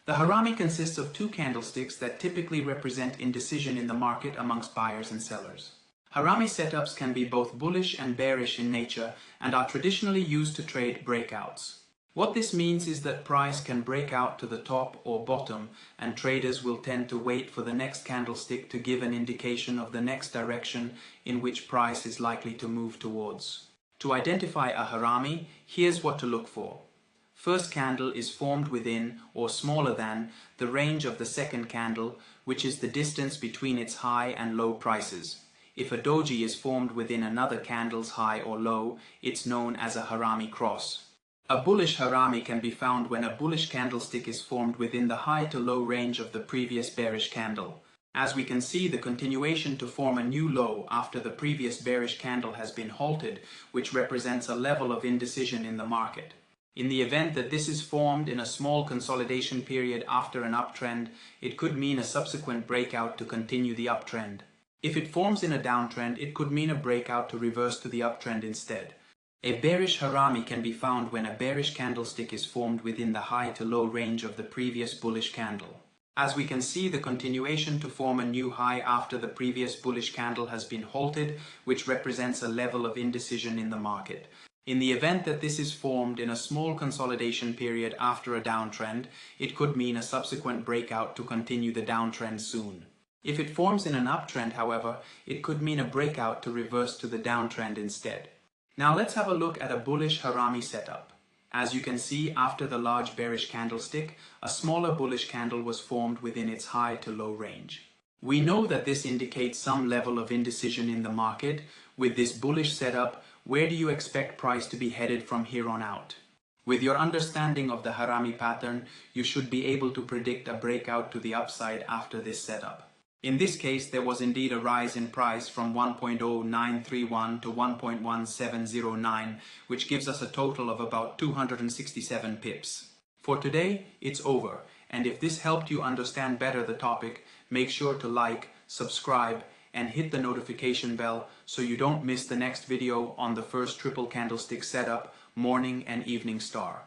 The Harami consists of two candlesticks that typically represent indecision in the market amongst buyers and sellers. Harami setups can be both bullish and bearish in nature and are traditionally used to trade breakouts. What this means is that price can break out to the top or bottom, and traders will tend to wait for the next candlestick to give an indication of the next direction in which price is likely to move towards. To identify a Harami, here's what to look for. First candle is formed within or smaller than the range of the second candle, which is the distance between its high and low prices. If a doji is formed within another candle's high or low, it's known as a Harami cross. A bullish Harami can be found when a bullish candlestick is formed within the high to low range of the previous bearish candle. As we can see, the continuation to form a new low after the previous bearish candle has been halted, which represents a level of indecision in the market. In the event that this is formed in a small consolidation period after an uptrend, it could mean a subsequent breakout to continue the uptrend. If it forms in a downtrend, it could mean a breakout to reverse to the uptrend instead. A bearish Harami can be found when a bearish candlestick is formed within the high to low range of the previous bullish candle. As we can see, the continuation to form a new high after the previous bullish candle has been halted, which represents a level of indecision in the market. In the event that this is formed in a small consolidation period after a downtrend, it could mean a subsequent breakout to continue the downtrend soon. If it forms in an uptrend, however, it could mean a breakout to reverse to the downtrend instead. Now let's have a look at a bullish Harami setup. As you can see, after the large bearish candlestick, a smaller bullish candle was formed within its high to low range. We know that this indicates some level of indecision in the market. With this bullish setup, where do you expect price to be headed from here on out? With your understanding of the Harami pattern, you should be able to predict a breakout to the upside after this setup. In this case, there was indeed a rise in price from 1.0931 to 1.1709, which gives us a total of about 267 pips. For today, it's over, and if this helped you understand better the topic, make sure to like, subscribe, and hit the notification bell so you don't miss the next video on the first triple candlestick setup, morning and evening star.